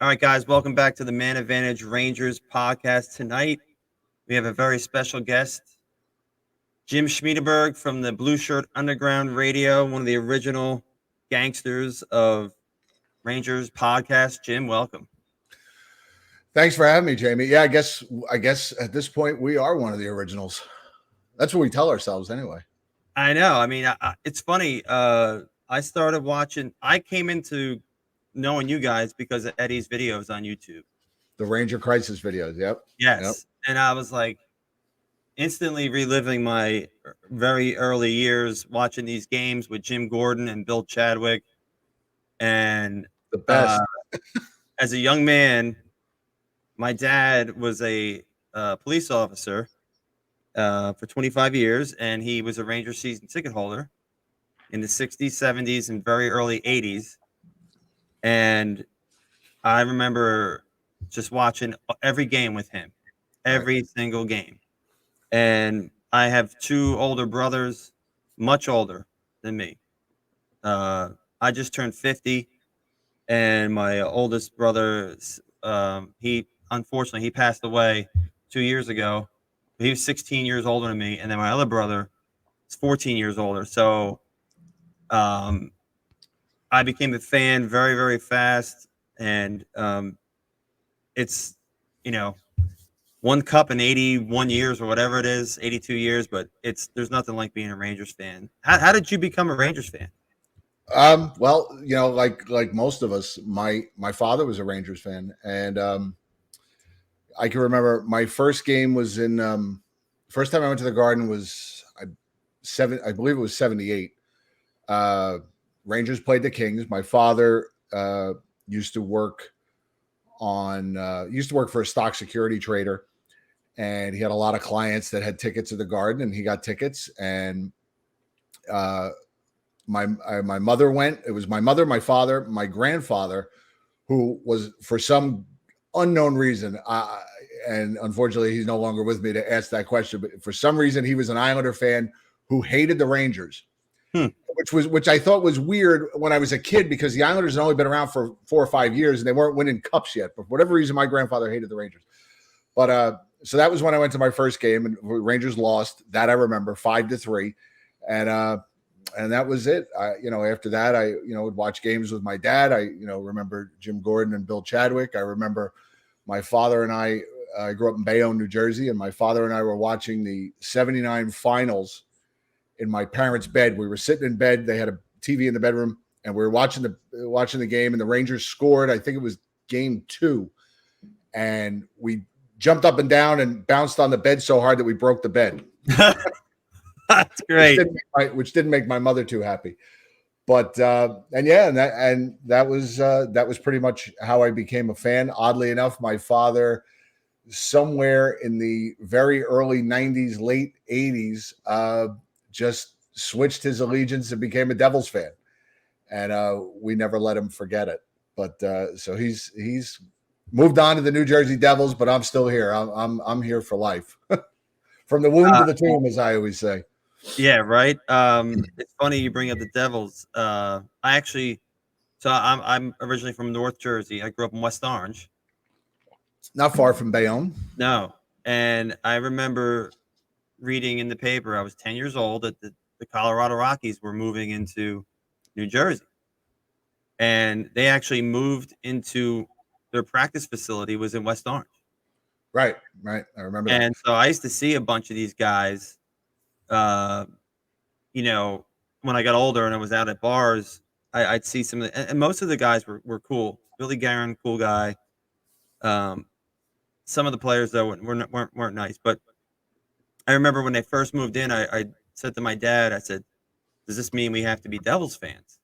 All right, guys, welcome back to the Man Advantage Rangers podcast. Tonight, we have a very special guest, Jim Schmiedeberg from the Blue Shirt Underground Radio, one of the original gangsters of Rangers podcast. Jim, welcome. Thanks for having me, Jamie. Yeah, I guess at this point we are one of the originals. That's what we tell ourselves anyway. I know. I mean, it's funny. I started watching. I came into knowing you guys because of Eddie's videos on YouTube. The Ranger Crisis videos. Yep. Yes. And I was like instantly reliving my very early years watching these games with Jim Gordon and Bill Chadwick. And the best. As a young man, my dad was a police officer for 25 years, and he was a Ranger season ticket holder in the 60s, 70s, and very early 80s. And I remember just watching every game with him, every single game. And I have two older brothers, much older than me. I just turned 50, and my oldest brother, he unfortunately passed away 2 years ago. He was 16 years older than me, and then my other brother is 14 years older. So I became a fan very, very fast, and it's, one cup in 81 years or whatever it is, 82 years, but there's nothing like being a Rangers fan. How did you become a Rangers fan? Well, like most of us, my father was a Rangers fan, and I can remember my first game was in first time I went to the Garden was I believe it was 78. Rangers played the Kings. My father used to work for a stock security trader, and he had a lot of clients that had tickets at the Garden, and he got tickets. And my mother went. It was my mother, my father, my grandfather, who was, for some unknown reason, and unfortunately he's no longer with me to ask that question, but for some reason he was an Islander fan who hated the Rangers. Which I thought was weird when I was a kid, because the Islanders had only been around for 4 or 5 years and they weren't winning cups yet. But for whatever reason, my grandfather hated the Rangers. But so that was when I went to my first game, and Rangers lost. That I remember, 5-3, and that was it. After that, I would watch games with my dad. I remember Jim Gordon and Bill Chadwick. I remember my father and I grew up in Bayonne, New Jersey, and my father and I were watching the '79 finals in my parents' bed. We were sitting in bed. They had a TV in the bedroom, and we were watching the game, and the Rangers scored. I think it was game 2. And we jumped up and down and bounced on the bed so hard that we broke the bed. That's great. Which didn't make my mother too happy. But that was pretty much how I became a fan. Oddly enough, my father, somewhere in the very early 90s, late 80s, just switched his allegiance and became a Devils fan, and we never let him forget it. But so he's moved on to the New Jersey Devils, but I'm still here. I'm here for life, from the womb to the tomb, as I always say. Yeah, right. It's funny you bring up the Devils. I'm originally from North Jersey. I grew up in West Orange, not far from Bayonne. No, and I remember reading in the paper, I was 10 years old, that the Colorado Rockies were moving into New Jersey, and they actually moved into their practice facility was in West Orange. Right. I remember that. And so I used to see a bunch of these guys, when I got older and I was out at bars, I'd see some of the, and most of the guys were cool. Billy Guerin, cool guy. Some of the players, though, weren't nice, but I remember when they first moved in, I said to my dad, I said, does this mean we have to be Devils fans?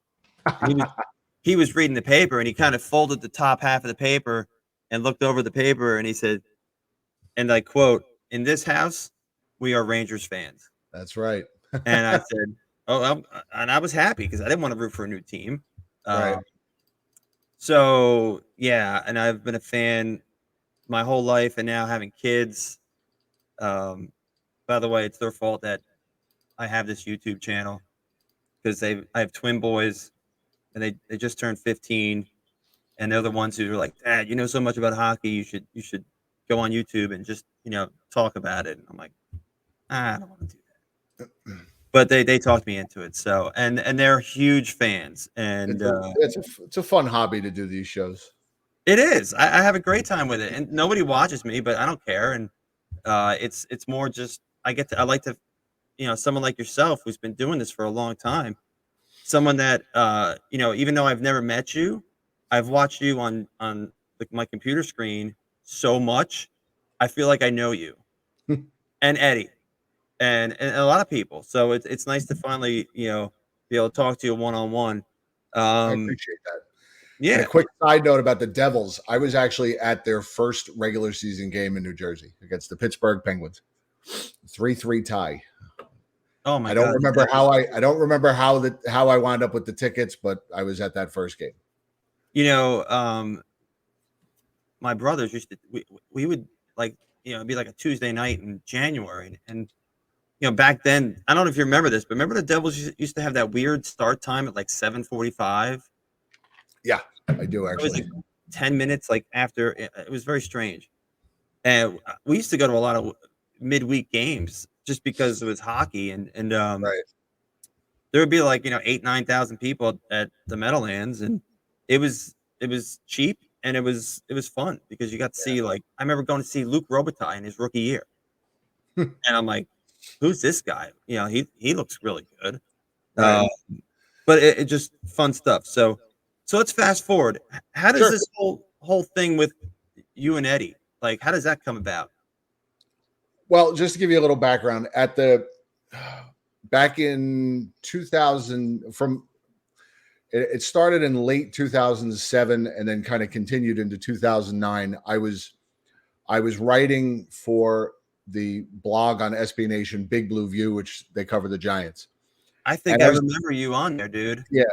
He was reading the paper, and he kind of folded the top half of the paper and looked over the paper, and he said, and I quote, "In this house, we are Rangers fans." That's right. And I said, and I was happy because I didn't want to root for a new team. Right. So, yeah, and I've been a fan my whole life, and now having kids. By the way, it's their fault that I have this YouTube channel, because I have twin boys, and they just turned 15, and they're the ones who are like, Dad, you know so much about hockey. You should go on YouTube and just talk about it. And I'm like, I don't want to do that. But they talked me into it. So and they're huge fans, and It's a fun hobby to do these shows. it is. I have a great time with it, and nobody watches me, but I don't care. And it's more just I like to someone like yourself who's been doing this for a long time, someone that even though I've never met you, I've watched you on my computer screen so much. I feel like I know you and Eddie and a lot of people. So it's nice to finally be able to talk to you one on one. I appreciate that. And Yeah. a quick side note about the Devils. I was actually at their first regular season game in New Jersey against the Pittsburgh Penguins. 3-3 tie. Oh my I don't God. remember how I wound up with the tickets, but I was at that first game. My brothers used to we would it'd be like a Tuesday night in January, and back then, I don't know if you remember this, but remember the Devils used to have that weird start time at like 7:45. Yeah, I do It was actually. like 10 minutes after. It was very strange. And we used to go to a lot of midweek games just because it was hockey, and Right. there would be 8,000-9,000 people at the Meadowlands, and it was cheap, and it was fun because you got to see I remember going to see Luc Robitaille in his rookie year, and I'm like, who's this guy? He looks really good. Right. But it just fun stuff. So let's fast forward. How does Sure. this whole thing with you and Eddie, how does that come about? Well, just to give you a little background, back in 2000, it started in late 2007 and then kind of continued into 2009. I was writing for the blog on SB Nation, Big Blue View, which they cover the Giants. I think I remember you on there, dude. Yeah,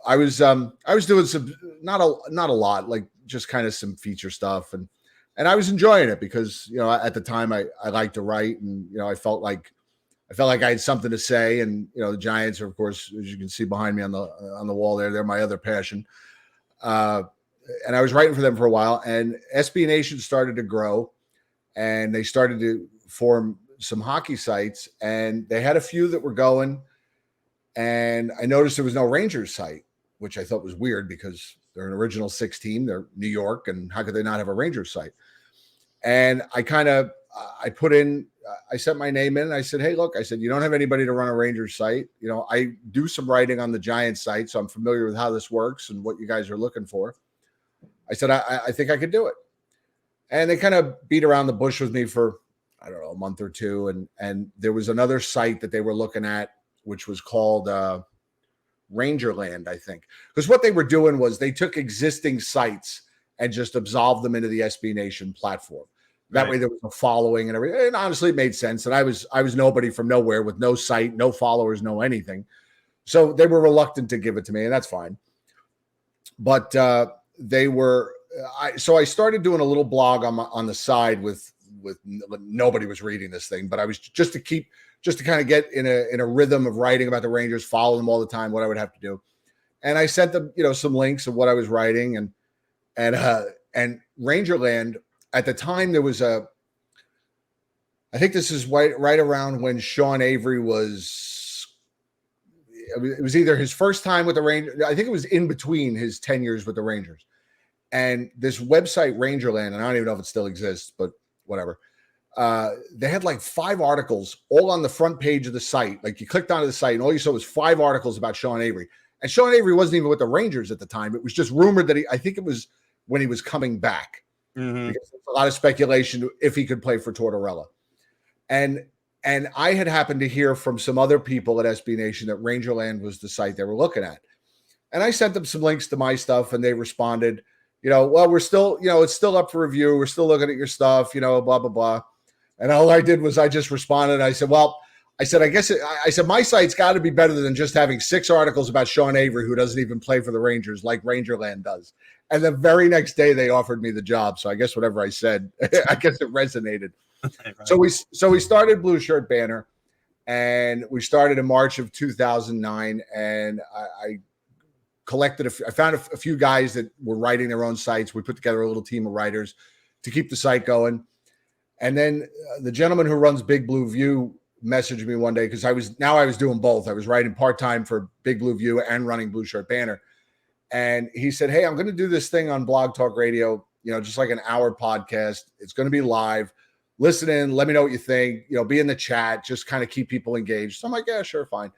I was doing some not a lot, like just kind of some feature stuff, and I was enjoying it because at the time I liked to write, and I felt like I had something to say, and the Giants are, of course, as you can see behind me on the wall there, they're my other passion. And I was writing for them for a while, and SB Nation started to grow, and they started to form some hockey sites, and they had a few that were going. And I noticed there was no Rangers site, which I thought was weird because they're an original 6 team. They're New York, and how could they not have a Rangers site? And I sent my name in, and I said, hey, look, I said, you don't have anybody to run a Rangers site. I do some writing on the Giants site, so I'm familiar with how this works and what you guys are looking for. I said, I think I could do it. And they kind of beat around the bush with me for, I don't know, a month or two. And there was another site that they were looking at, which was called Rangerland, I think. Because what they were doing was they took existing sites and just absolved them into the SB Nation platform. That way there was a following and everything. And honestly, it made sense. And I was nobody from nowhere with no site, no followers, no anything. So they were reluctant to give it to me, and that's fine. But so I started doing a little blog on the side with nobody was reading this thing, but I was just to kind of get in a rhythm of writing about the Rangers, follow them all the time, what I would have to do. And I sent them, some links of what I was writing, and Rangerland at the time there was I think this is right around when Sean Avery it was either his first time with the Rangers. I think it was in between his 10 years with the Rangers. And this website, Rangerland, and I don't even know if it still exists, but whatever. They had like 5 articles all on the front page of the site. Like you clicked onto the site and all you saw was 5 articles about Sean Avery. And Sean Avery wasn't even with the Rangers at the time. It was just rumored that I think it was when he was coming back. Mm-hmm. Because there's a lot of speculation if he could play for Tortorella. And I had happened to hear from some other people at SB Nation that Rangerland was the site they were looking at. And I sent them some links to my stuff, and they responded, well, we're still, it's still up for review. We're still looking at your stuff, blah, blah, blah. And all I did was I just responded. I said, well, I said, my site's got to be better than just having 6 articles about Sean Avery, who doesn't even play for the Rangers like Rangerland does. And the very next day they offered me the job. So I guess whatever I said, I guess it resonated. Right. So we started Blue Shirt Banner, and we started in March of 2009. And I collected. I found a few guys that were writing their own sites. We put together a little team of writers to keep the site going. And then the gentleman who runs Big Blue View messaged me one day because I was doing both. I was writing part-time for Big Blue View and running Blue Shirt Banner. And he said, "Hey, I'm going to do this thing on Blog Talk Radio, just like an hour podcast. It's going to be live. Listen in, let me know what you think, be in the chat, just kind of keep people engaged." So I'm like, "Yeah, sure, fine."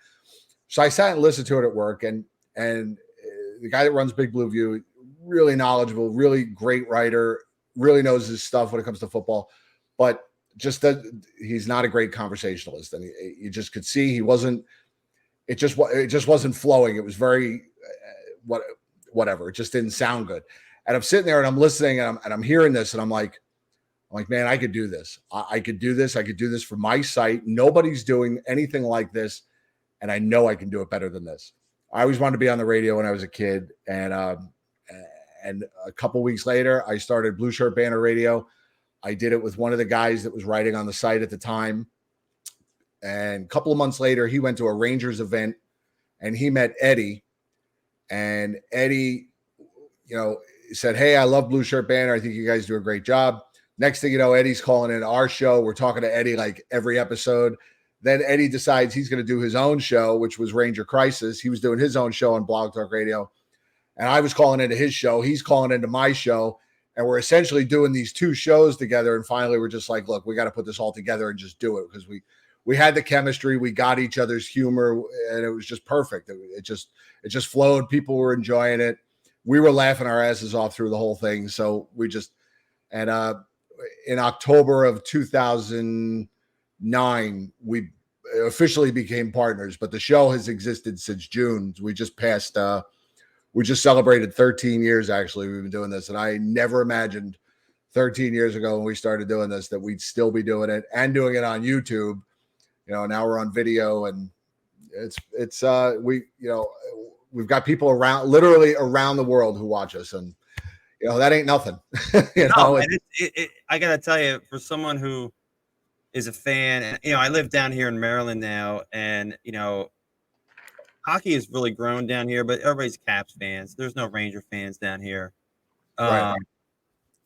So I sat and listened to it at work, and the guy that runs Big Blue View, really knowledgeable, really great writer, really knows his stuff when it comes to football, but he's not a great conversationalist. And you just could see he wasn't. It just wasn't flowing. It was very whatever. It just didn't sound good. And I'm sitting there and I'm listening and I'm hearing this and I'm like, man, I could do this. I could do this. I could do this for my site. Nobody's doing anything like this, and I know I can do it better than this. I always wanted to be on the radio when I was a kid, and a couple weeks later, I started Blue Shirt Banner Radio. I did it with one of the guys that was writing on the site at the time, and a couple of months later, he went to a Rangers event, and he met Eddie, and Eddie, said, "Hey, I love Blue Shirt Banner. I think you guys do a great job." Next thing you know, Eddie's calling in our show. We're talking to Eddie like every episode. Then Eddie decides he's going to do his own show, which was Ranger Crisis. He was doing his own show on Blog Talk Radio. And I was calling into his show. He's calling into my show. And we're essentially doing these two shows together. And finally, we're just like, look, we got to put this all together and just do it, because we had the chemistry. We got each other's humor, and it was just perfect. It just flowed. People were enjoying it. We were laughing our asses off through the whole thing. So in October of 2009, we officially became partners, but the show has existed since June. We just celebrated 13 years. Actually, we've been doing this, and I never imagined 13 years ago when we started doing this that we'd still be doing it and doing it on YouTube. Now we're on video, and we've got people literally around the world who watch us, and that ain't nothing. I gotta tell you, for someone who is a fan, and I live down here in Maryland now, and hockey has really grown down here, but everybody's Caps fans. There's no Ranger fans down here. Right.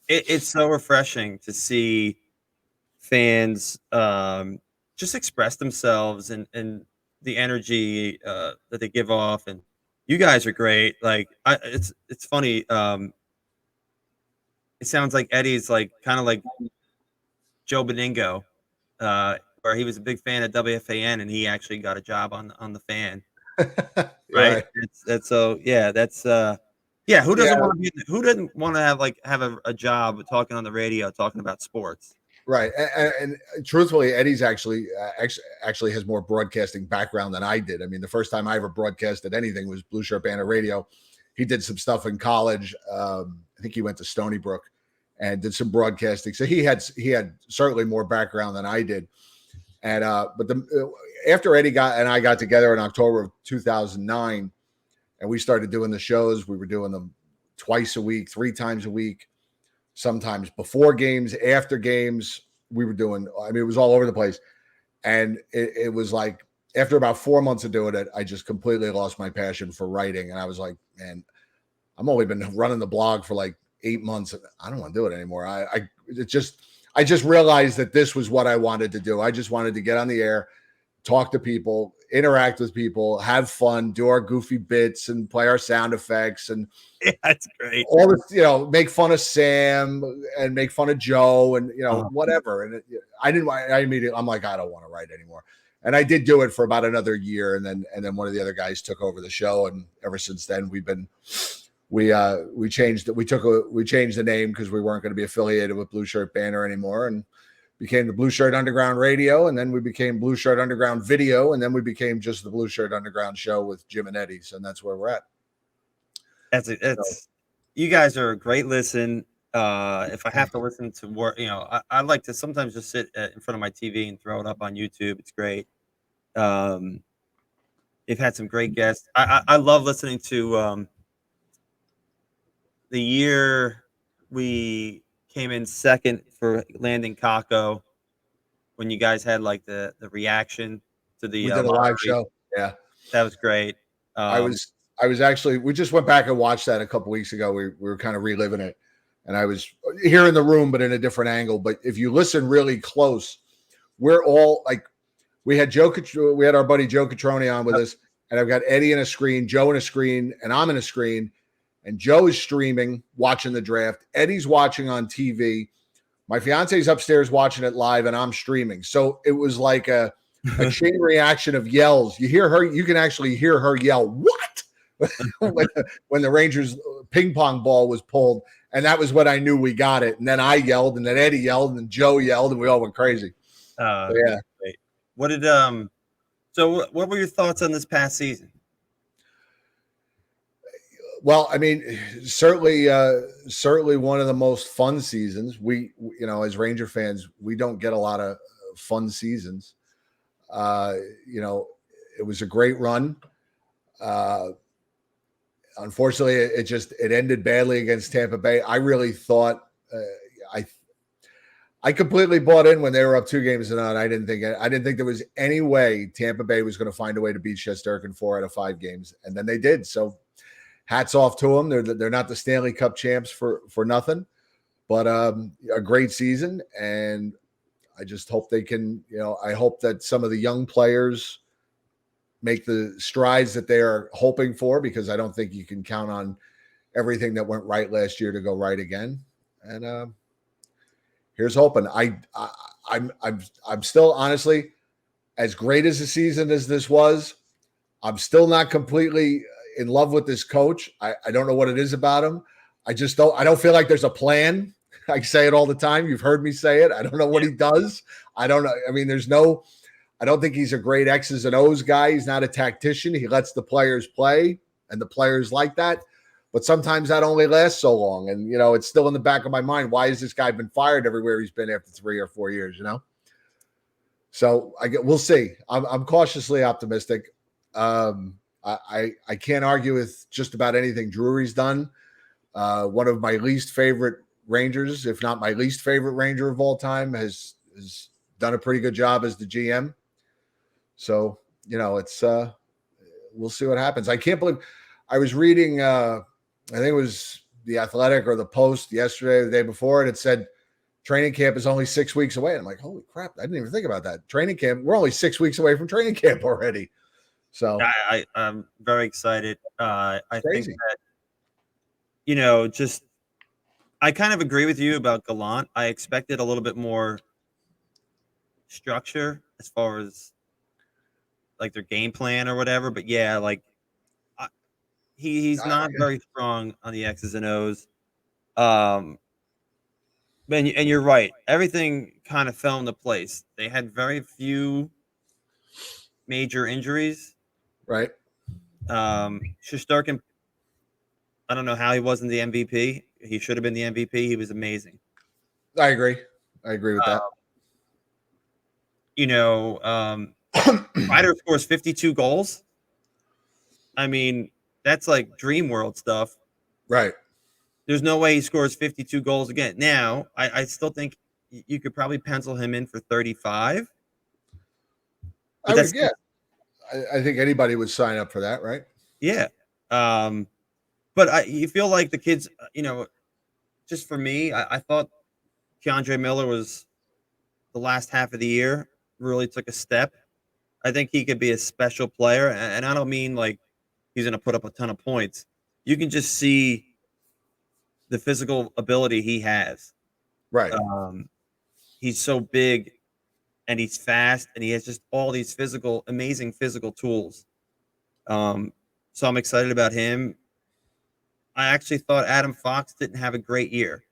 It's so refreshing to see fans just express themselves and the energy that they give off. And you guys are great. Like, it's funny. It sounds like Eddie's like kind of like Joe Beningo, where he was a big fan of WFAN, and he actually got a job on the Fan. Right. That's so, yeah, that's yeah. Who doesn't want to who doesn't want to have a job talking on the radio, talking about sports? Right. And truthfully, Eddie's actually has more broadcasting background than I did. I mean, the first time I ever broadcasted anything was Blue Shirt Banner Radio. He did some stuff in college. I think he went to Stony Brook and did some broadcasting. So he had certainly more background than I did. And but after Eddie and I got together in October of 2009, and we started doing the shows, we were doing them twice a week, 3 times a week, sometimes before games, after games. We were doing, it was all over the place. And it was like, after about 4 months of doing it, I just completely lost my passion for writing. And I was like, man, I've only been running the blog for like 8 months. I don't want to do it anymore. I just realized that this was what I wanted to do. I just wanted to get on the air, talk to people, interact with people, have fun, do our goofy bits, and play our sound effects, and that's great. All this, make fun of Sam and make fun of Joe, and whatever. And I'm like, I don't want to write anymore. And I did do it for about another year, and then one of the other guys took over the show, and ever since then we changed the name because we weren't going to be affiliated with Blue Shirt Banner anymore, and became the Blue Shirt Underground Radio, and then we became Blue Shirt Underground Video, and then we became just the Blue Shirt Underground Show with Jim and Eddie. And that's where we're at. You guys are a great listen. If I have to listen to work, I like to sometimes just sit in front of my TV and throw it up on YouTube. It's great. You've had some great guests. I love listening to the year we came in second for landing Kako, when you guys had like the reaction to the we did a live show. Yeah, that was great. I was I was actually, we just went back and watched that a couple weeks ago. We were kind of reliving it, and I was here in the room, but in a different angle. But if you listen really close, we're all like, we had we had our buddy Joe Catrone on with us, and I've got Eddie in a screen, Joe in a screen, and I'm in a screen, and Joe is streaming, watching the draft. Eddie's watching on TV. My fiance's upstairs watching it live, and I'm streaming. So it was like a chain reaction of yells. You hear her, you can actually hear her yell, "What?" when the Rangers ping pong ball was pulled. And that was when I knew we got it. And then I yelled, and then Eddie yelled, and then Joe yelled, and we all went crazy. Yeah. Great. What did so what were your thoughts on this past season? Well, I mean, certainly one of the most fun seasons. We as Ranger fans, we don't get a lot of fun seasons. It was a great run. Unfortunately, it ended badly against Tampa Bay. I really thought I completely bought in when they were up 2-0. I didn't think there was any way Tampa Bay was going to find a way to beat Shesterkin 4 out of 5 games, and then they did. So, hats off to them. They're not the Stanley Cup champs for nothing, but a great season, and I just hope they can. I hope that some of the young players make the strides that they are hoping for, because I don't think you can count on everything that went right last year to go right again. And here's hoping. I'm still, honestly, as great as a season as this was, I'm still not completely in love with this coach. I don't know what it is about him. I don't feel like there's a plan. I say it all the time. You've heard me say it. I don't know what he does. I don't know. I mean, I don't think he's a great X's and O's guy. He's not a tactician. He lets the players play, and the players like that. But sometimes that only lasts so long. And, it's still in the back of my mind. Why has this guy been fired everywhere he's been after 3 or 4 years, So we'll see. I'm cautiously optimistic. I can't argue with just about anything Drury's done. One of my least favorite Rangers, if not my least favorite Ranger of all time, has done a pretty good job as the GM. So, it's we'll see what happens. I can't believe I was reading I think it was The Athletic or The Post yesterday, the day before, and it said training camp is only 6 weeks away. And I'm like, holy crap, I didn't even think about that. Training camp, we're only 6 weeks away from training camp already. So I'm very excited. I think that, just I kind of agree with you about Gallant. I expected a little bit more structure as far as like their game plan or whatever. But yeah, like he's not very strong on the X's and O's. And you're right. Everything kind of fell into place. They had very few major injuries. Right. Shesterkin, I don't know how he wasn't the MVP. He should have been the MVP. He was amazing. I agree with that. Ryder scores 52 goals. I mean, that's like dream world stuff. Right. There's no way he scores 52 goals again. Now, I still think you could probably pencil him in for 35. I think anybody would sign up for that, right? Yeah. But you feel like the kids, just for me, I thought Keandre Miller was the last half of the year really took a step. I think he could be a special player, and I don't mean like he's going to put up a ton of points. You can just see the physical ability he has. Right. He's so big, and he's fast, and he has just all these amazing physical tools. So I'm excited about him. I actually thought Adam Fox didn't have a great year.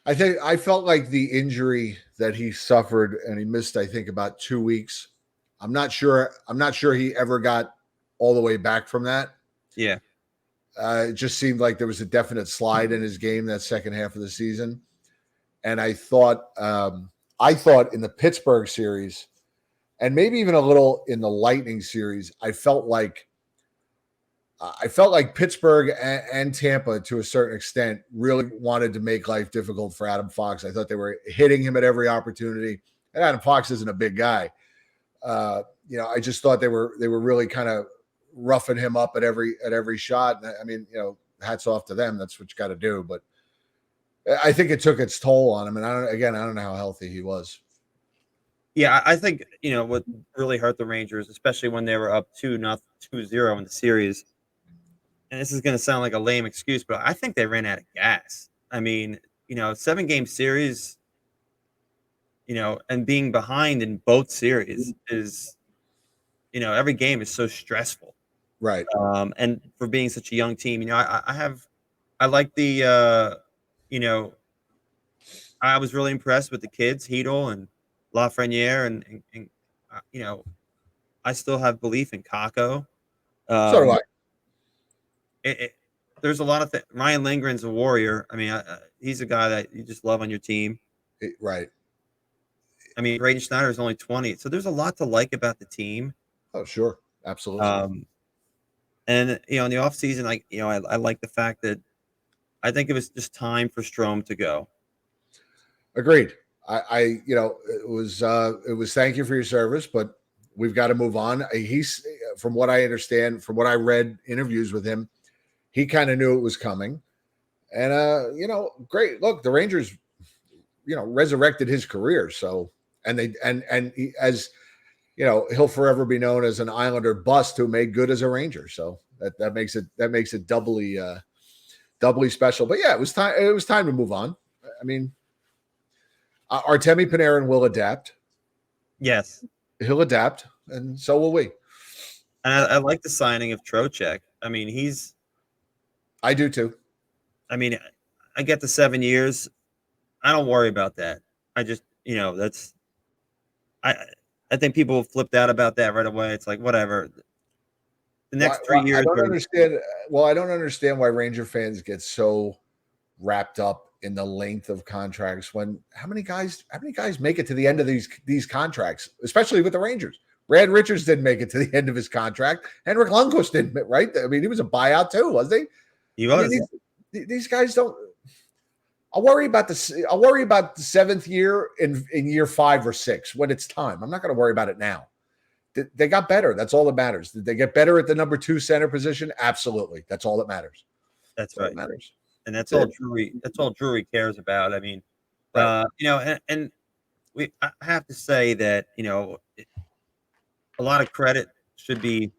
I felt like the injury that he suffered, and he missed, I think, about 2 weeks. I'm not sure he ever got all the way back from that. Yeah. It just seemed like there was a definite slide in his game that second half of the season. And I thought in the Pittsburgh series, and maybe even a little in the Lightning series, I felt like Pittsburgh and Tampa, to a certain extent, really wanted to make life difficult for Adam Fox. I thought they were hitting him at every opportunity. And Adam Fox isn't a big guy. I just thought they were really kind of roughing him up at every shot. I mean, hats off to them. That's what you got to do. But I think it took its toll on him. And I don't know how healthy he was. Yeah, I think what really hurt the Rangers, especially when they were up 2-0 in the series. And this is going to sound like a lame excuse, but I think they ran out of gas. I mean, 7-game series, and being behind in both series is, every game is so stressful. Right. And for being such a young team, I like the, I was really impressed with the kids, Hedel and Lafreniere, and I still have belief in Kako. So do I. There's a lot of things. Ryan Lindgren's a warrior. I mean, he's a guy that you just love on your team. Right. I mean, Braden Schneider is only 20, so there's a lot to like about the team. Oh, sure, absolutely. And in the offseason, I like the fact that I think it was just time for Strome to go. Agreed. It was thank you for your service, but we've got to move on. He's, from what I understand, from what I read interviews with him, he kind of knew it was coming. And great. Look, the Rangers, resurrected his career. So, and he, as he'll forever be known as an Islander bust who made good as a Ranger. So that makes it doubly special. But yeah, it was time to move on. I mean, Artemi Panarin will adapt. Yes, he'll adapt, and so will we. And I like the signing of Trocheck. I mean, I do too. I mean, I get the 7 years. I don't worry about that. I just, that's. I think people flipped out about that right away. It's like, whatever. The next 3 years. I don't understand. Well, I don't understand why Ranger fans get so wrapped up in the length of contracts when how many guys make it to the end of these contracts, especially with the Rangers. Brad Richards didn't make it to the end of his contract. Henrik Lundqvist didn't, right? I mean, he was a buyout too, wasn't he? He was. I mean, these guys don't. I'll worry about the 7th year in year 5 or 6 when it's time. I'm not going to worry about it now. They got better. That's all that matters. Did they get better at the number 2 center position? Absolutely. That's all that matters. That's right. That matters. And that's all Drury cares about. I mean, right. And I have to say that, a lot of credit should be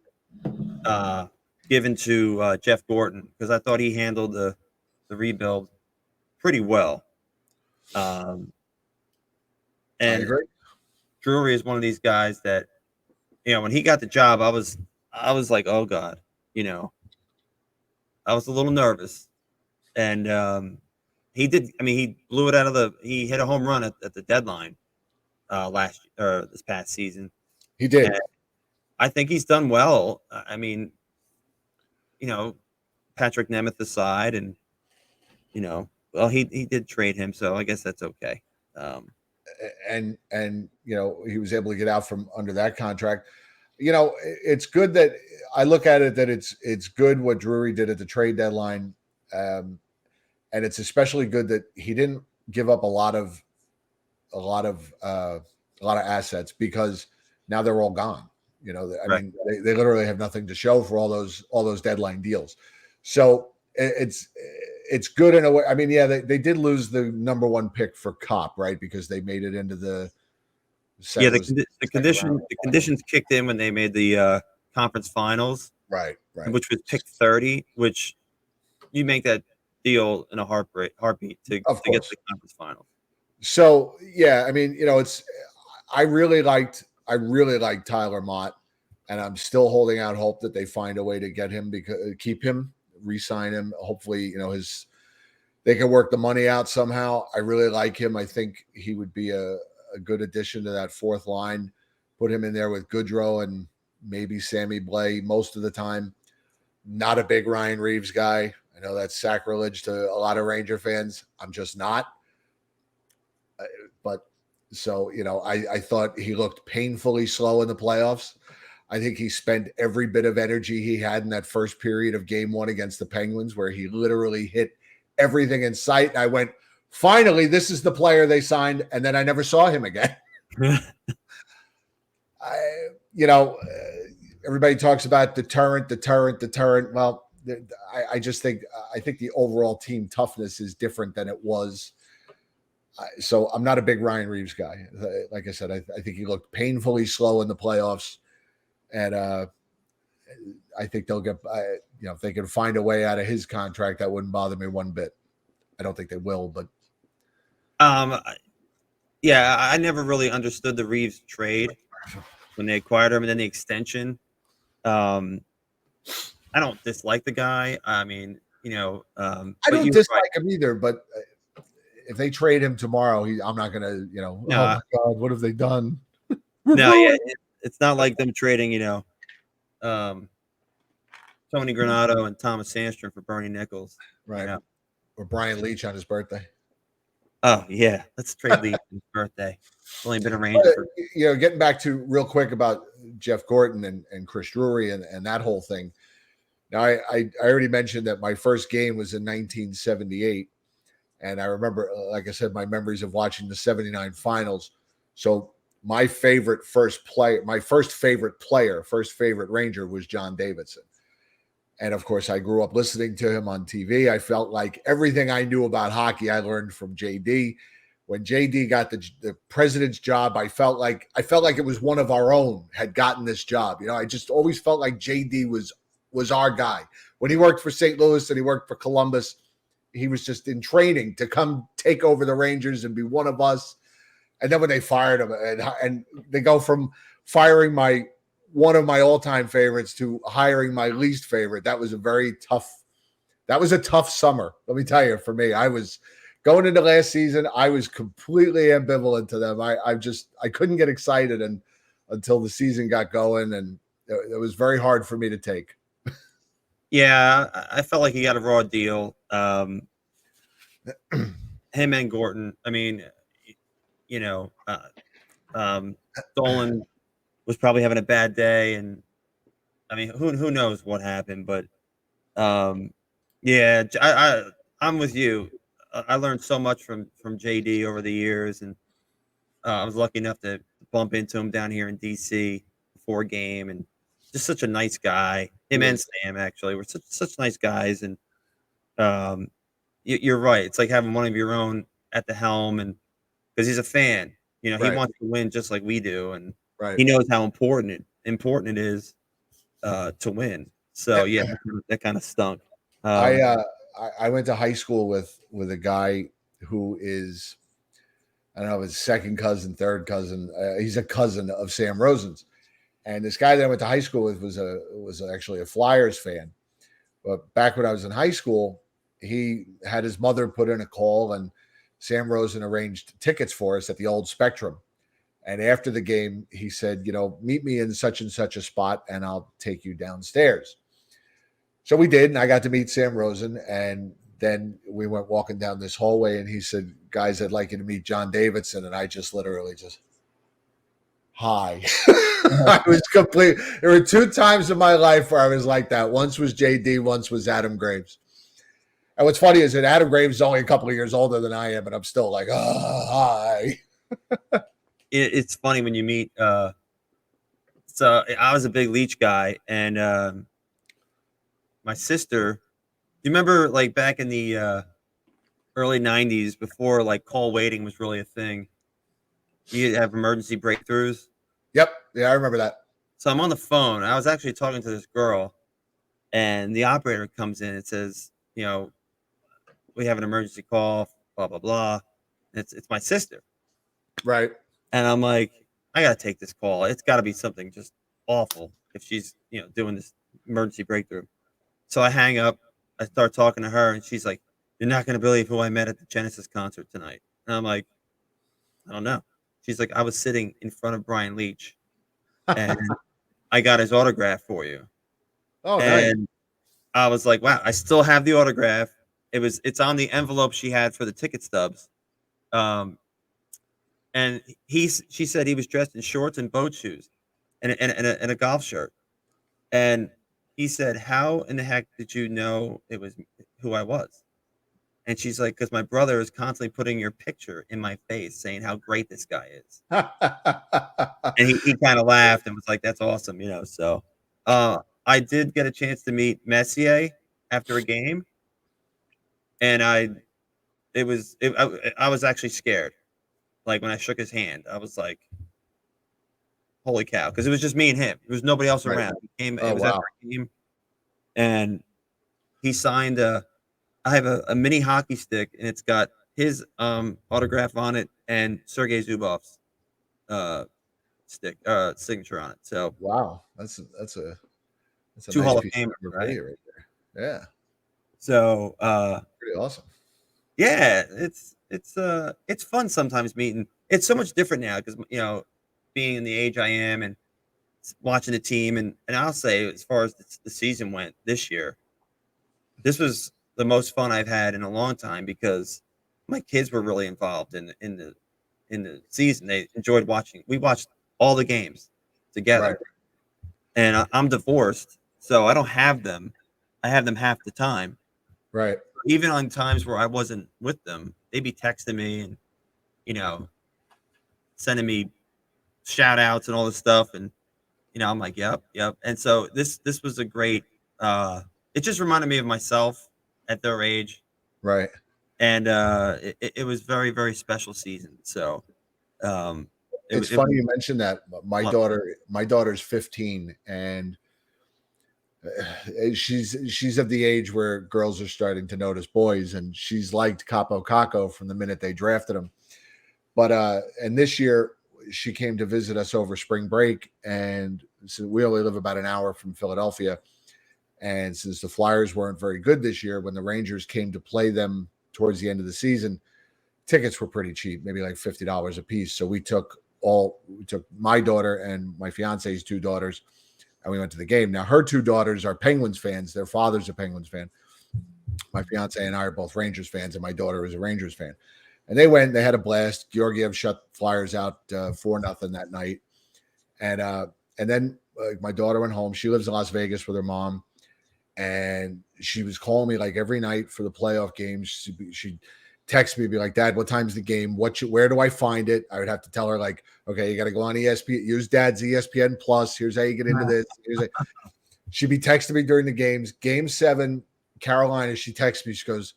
given to Jeff Gorton, because I thought he handled the rebuild pretty well. And I agree. Drury is one of these guys that, when he got the job, I was like, oh God, I was a little nervous. And he blew it he hit a home run at the deadline this past season. He did. And I think he's done well. I mean, Patrick Nemeth aside, and well, he did trade him, so I guess that's okay. And he was able to get out from under that contract. It's good that I look at it that it's good what Drury did at the trade deadline, and it's especially good that he didn't give up a lot of assets, because now they're all gone. I mean, they literally have nothing to show for all those deadline deals. So it's good in a way. I mean, yeah, they did lose the number 1 pick for Kopp, right? Because they made it into the conditions kicked in when they made the conference finals, right, which was pick 30, which you make that deal in a heartbeat to get to the conference finals. So yeah, I mean, I really liked Tyler Mott, and I'm still holding out hope that they find a way to get him, keep him, re-sign him. Hopefully, they can work the money out somehow. I really like him. I think he would be a good addition to that 4th line. Put him in there with Goodrow and maybe Sammy Blais most of the time. Not a big Ryan Reeves guy. I know that's sacrilege to a lot of Ranger fans. I'm just not. But so, I thought he looked painfully slow in the playoffs. I think he spent every bit of energy he had in that first period of game 1 against the Penguins, where he literally hit everything in sight. And I went, finally, this is the player they signed. And then I never saw him again. everybody talks about deterrent. Well, I just think I think the overall team toughness is different than it was. So I'm not a big Ryan Reeves guy. Like I said, I think he looked painfully slow in the playoffs, and I think they'll get, if they can find a way out of his contract, that wouldn't bother me one bit. I don't think they will, but yeah, I never really understood the Reeves trade when they acquired him and then the extension. I don't dislike the guy. I mean, I but don't you're right. dislike him either. But if they trade him tomorrow, I'm not going to, oh No, my God, what have they done? no, yeah, it's not like them trading, um, Tony Granato and Thomas Sandstrom for Bernie Nichols. Right. Or Brian Leach on his birthday. Oh yeah, let's trade Leach for his birthday. It's only been arranged for. Getting back to real quick about Jeff Gordon and Chris Drury and that whole thing. Now, I already mentioned that my first game was in 1978. And I remember, like I said, my memories of watching the 79 finals. So my favorite Ranger was John Davidson. And of course, I grew up listening to him on TV. I felt like everything I knew about hockey, I learned from JD. When JD got the president's job, I felt like it was one of our own had gotten this job. I just always felt like JD was our guy. When he worked for St. Louis and he worked for Columbus, he was just in training to come take over the Rangers and be one of us. And then when they fired him, and they go from firing one of my all-time favorites to hiring my least favorite, that was a tough summer. Let me tell you, for me, I was going into last season, I was completely ambivalent to them. I couldn't get excited until the season got going, and it was very hard for me to take. Yeah, I felt like he got a raw deal. Him and Gordon. I mean, Dolan was probably having a bad day, and I mean, who knows what happened? But yeah, I'm with you. I learned so much from JD over the years, and I was lucky enough to bump into him down here in DC before a game, and just such a nice guy. Him and Sam actually were such nice guys, and you're right. It's like having one of your own at the helm, and because he's a fan, he wants to win just like we do, and he knows how important it is to win. So yeah, that kind of stunk. I went to high school with a guy who is, I don't know, his second cousin, third cousin. He's a cousin of Sam Rosen's, and this guy that I went to high school with was actually a Flyers fan. But back when I was in high school, he had his mother put in a call, and Sam Rosen arranged tickets for us at the old Spectrum. And after the game, he said, meet me in such and such a spot, and I'll take you downstairs. So we did, and I got to meet Sam Rosen. And then we went walking down this hallway, and he said, guys, I'd like you to meet John Davidson. And I just literally hi. I was complete. There were 2 times in my life where I was like that. Once was JD, once was Adam Graves. And what's funny is that Adam Graves is only a couple of years older than I am, and I'm still like, hi. It's funny when you meet. So I was a big Leach guy, and my sister. Do you remember, like, back in the early '90s, before like call waiting was really a thing? You have emergency breakthroughs. Yep. Yeah, I remember that. So I'm on the phone. I was actually talking to this girl, and the operator comes in and says, we have an emergency call, blah, blah, blah. It's my sister. Right. And I'm like, I got to take this call. It's got to be something just awful if she's, doing this emergency breakthrough. So I hang up. I start talking to her, and she's like, you're not going to believe who I met at the Genesis concert tonight. And I'm like, I don't know. She's like, I was sitting in front of Brian Leach, and I got his autograph for you. Oh, and nice. I was like, wow, I still have the autograph. It's on the envelope she had for the ticket stubs. And she said he was dressed in shorts and boat shoes and a golf shirt. And he said, how in the heck did you know it was who I was? And she's like, because my brother is constantly putting your picture in my face saying how great this guy is. And he kind of laughed and was like, that's awesome, So I did get a chance to meet Messier after a game, and I was actually scared. Like when I shook his hand, I was like, "Holy cow!" Because it was just me and him. There was nobody else Right. around. He came. Oh It was after wow. a game, and he signed a. I have a mini hockey stick, and it's got his autograph on it and Sergei Zubov's uh signature on it. So Wow. That's a two nice Hall of piece of Famers, right? memorabilia right there. Yeah. So Pretty awesome. yeah, it's fun sometimes meeting. It's so much different now because being in the age I am and watching the team and I'll say as far as the season went this year, this was the most fun I've had in a long time because my kids were really involved in the season. They enjoyed watching. We watched all the games Right. together, and I'm divorced, so I don't have them. I have them half the time. Right. Even on times where I wasn't with them, they'd be texting me and you know sending me shout outs and all this stuff, and I'm like, yep, yep. And so this was a great. It just reminded me of myself at their age, Right. and it was very very special season. So um, It's it funny was you mentioned that. fun. My daughter's 15, and she's of the age where girls are starting to notice boys, and she's liked Capo Caco from the minute they drafted him. But and this year she came to visit us over spring break, and so we only live about an hour from Philadelphia. And since the Flyers weren't very good this year, when the Rangers came to play them towards the end of the season, tickets were pretty cheap, maybe like $50 a piece. So we took my daughter and my fiance's two daughters, and we went to the game. Now her two daughters are Penguins fans. Their father's a Penguins fan. My fiance and I are both Rangers fans, and my daughter is a Rangers fan. And they went. They had a blast. Georgiev shut Flyers out 4-0 that night, and then my daughter went home. She lives in Las Vegas with her mom, and she was calling me like every night for the playoff games. She'd text me, be like, "Dad, what time's the game? Where do I find it?" I would have to tell her like, "Okay, you got to go on ESPN. Use Dad's ESPN Plus. Here's how you get into this." She'd be texting me during the games. Game 7, Carolina. She texts me. She goes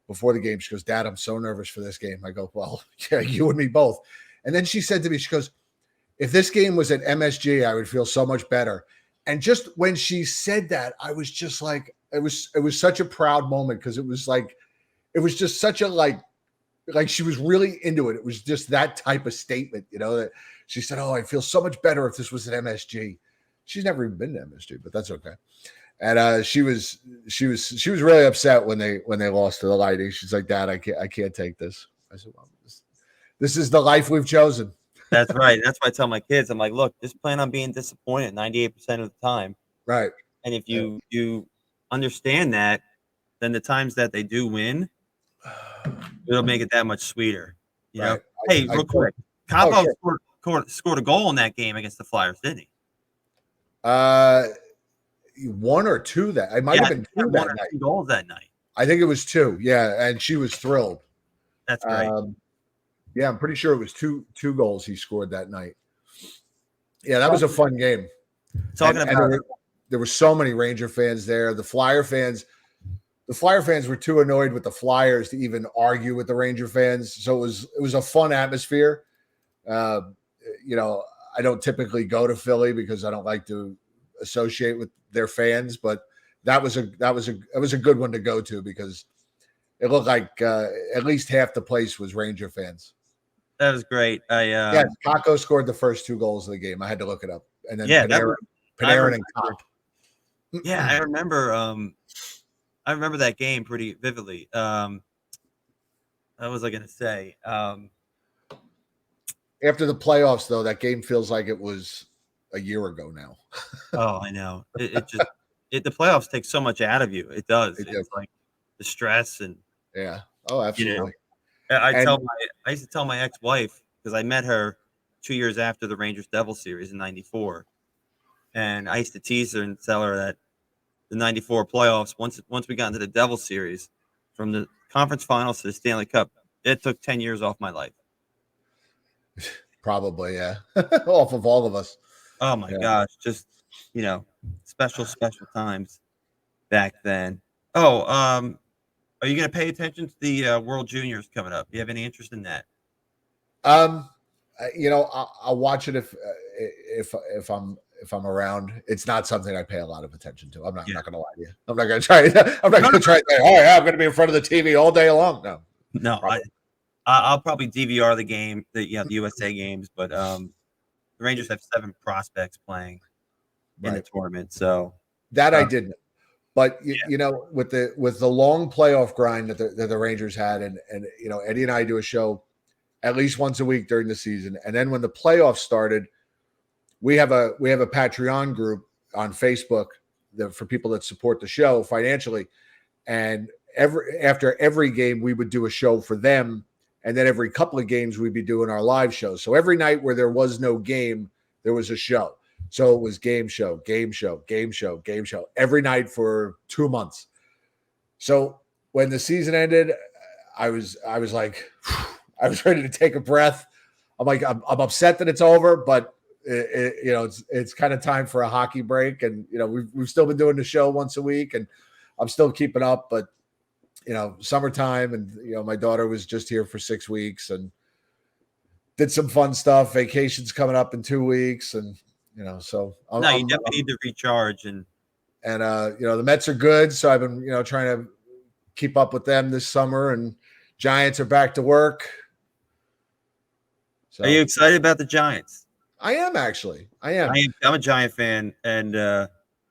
before the game. She goes, "Dad, I'm so nervous for this game." I go, "Well, yeah, you and me both." And then she said to me, she goes, "If this game was at MSG, I would feel so much better." And just when she said that, I was just like, it was such a proud moment because it was just such a like she was really into it. It was just that type of statement, that she said, "Oh, I feel so much better if this was at MSG." She's never even been to MSG, but that's okay. And she was really upset when they lost to the Lightning. She's like, "Dad, I can't take this." I said, "Well, this is the life we've chosen." That's right. That's why I tell my kids, I'm like, look, just plan on being disappointed 98% of the time. Right. And if you understand that, then the times that they do win, it'll make it that much sweeter. Right. Hey, I real quick, Oh, Capo sure. scored a goal in that game against the Flyers, didn't he? Uh, one or two that I might Yeah, have been two one that or night. two goals that night. I think it was two. Yeah, and she was thrilled. That's great. Yeah, I'm pretty sure it was two goals he scored that night. Yeah, that was a fun game. Talking about there were so many Ranger fans there. The Flyer fans were too annoyed with the Flyers to even argue with the Ranger fans. So it was a fun atmosphere. Uh, I don't typically go to Philly because I don't like to associate with their fans, but that was a good one to go to because it looked like at least half the place was Ranger fans. that was great. Yes, Kako scored the first two goals of the game. I had to look it up, and then yeah, Panarin and Kopp. Yeah, I remember. I remember that game pretty vividly. What was I going to say? After the playoffs, though, that game feels like it was a year ago now. Oh, I know. It just the playoffs take so much out of you. It does. It's like the stress and yeah. Oh, absolutely. I used to tell my ex-wife because I met her 2 years after the Rangers Devil series in '94, and I used to tease her and tell her that the '94 playoffs, once we got into the Devil series, from the conference finals to the Stanley Cup, it took 10 years off my life. Probably, yeah. Off of all of us. Oh my gosh, just special times back then. Oh, are you going to pay attention to the World Juniors coming up? Do you have any interest in that? I'll watch it if I'm around. It's not something I pay a lot of attention to. I'm not going to lie to you. I'm not going to try. I'm not going to try. Oh yeah, I'm going to be in front of the TV all day long. No. I'll probably DVR the game, the USA games, but the Rangers have 7 prospects playing in the tournament, so that I didn't. But with the long playoff grind that the Rangers had, and Eddie and I do a show at least once a week during the season, and then when the playoffs started, we have a Patreon group on Facebook for people that support the show financially, and after every game we would do a show for them, and then every couple of games we'd be doing our live shows. So every night where there was no game, there was a show. So it was game show, game show, game show, game show every night for 2 months. So when the season ended, I was like, I was ready to take a breath. I'm like, I'm upset that it's over, but it's kind of time for a hockey break. And we've still been doing the show once a week, and I'm still keeping up. But summertime, and my daughter was just here for 6 weeks and did some fun stuff. Vacation's coming up in 2 weeks, and so you definitely need to recharge. And the Mets are good, so I've been trying to keep up with them this summer, and Giants are back to work. So, are you excited about the Giants? I am, actually. I am. I'm a Giant fan, and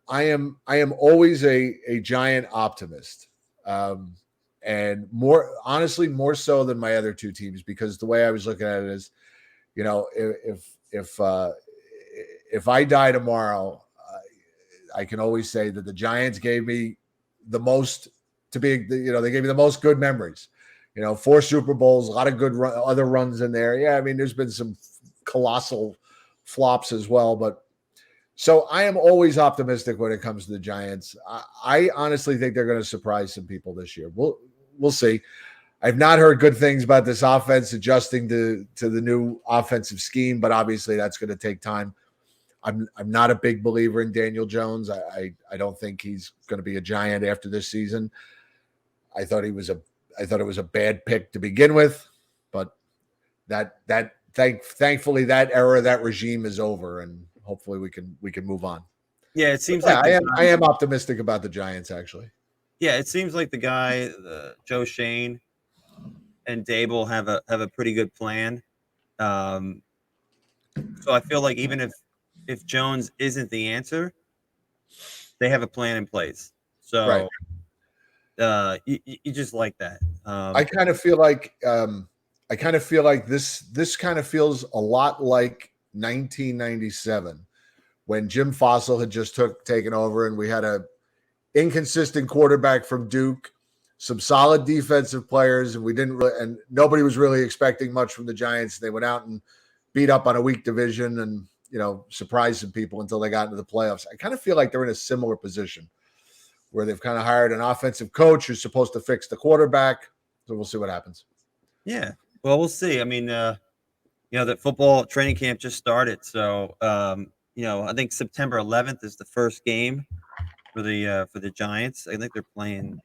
I am always a Giant optimist, and more so than my other 2 teams, because the way I was looking at it is, if I die tomorrow, I can always say that the Giants gave me the most they gave me the most good memories. 4 Super Bowls, a lot of good other runs in there. Yeah, I mean, there's been some colossal flops as well, but so I am always optimistic when it comes to the Giants. I honestly think they're going to surprise some people this year. We'll see. I've not heard good things about this offense adjusting to the new offensive scheme, but obviously that's going to take time. I'm not a big believer in Daniel Jones. I don't think he's going to be a Giant after this season. I thought it was a bad pick to begin with, but thankfully that era, that regime is over, and hopefully we can move on. Yeah, it seems like I am optimistic about the Giants, actually. Yeah, it seems like the guy, Joe Shane and Dable have a pretty good plan. So I feel like even if Jones isn't the answer, they have a plan in place. So you just like that. I kind of feel like this kind of feels a lot like 1997 when Jim Fossil had just taken over, and we had a inconsistent quarterback from Duke, some solid defensive players, and nobody was really expecting much from the Giants. They went out and beat up on a weak division and surprised some people until they got into the playoffs. I kind of feel like they're in a similar position where they've kind of hired an offensive coach who's supposed to fix the quarterback. So we'll see what happens. Yeah, well, we'll see. I mean, that football training camp just started, so I think September 11th is the first game for the Giants. I think they're playing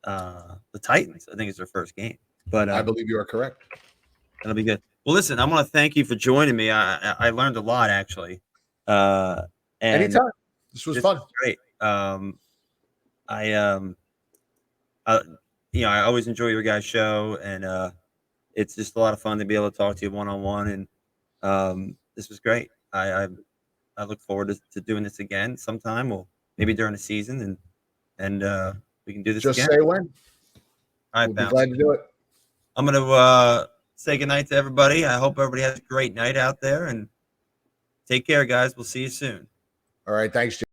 the Titans. I think it's their first game. But I believe you are correct. That'll be good. Well, listen, I want to thank you for joining me. I learned a lot, actually. Anytime. This was fun. Great. I always enjoy your guys' show, and it's just a lot of fun to be able to talk to you one-on-one. And this was great. I look forward to doing this again sometime, or maybe during the season, and we can do this just again. Just say when. All right, we'll be glad to do it. I'm going to say goodnight to everybody. I hope everybody has a great night out there, and take care, guys. We'll see you soon. All right. Thanks, Jim.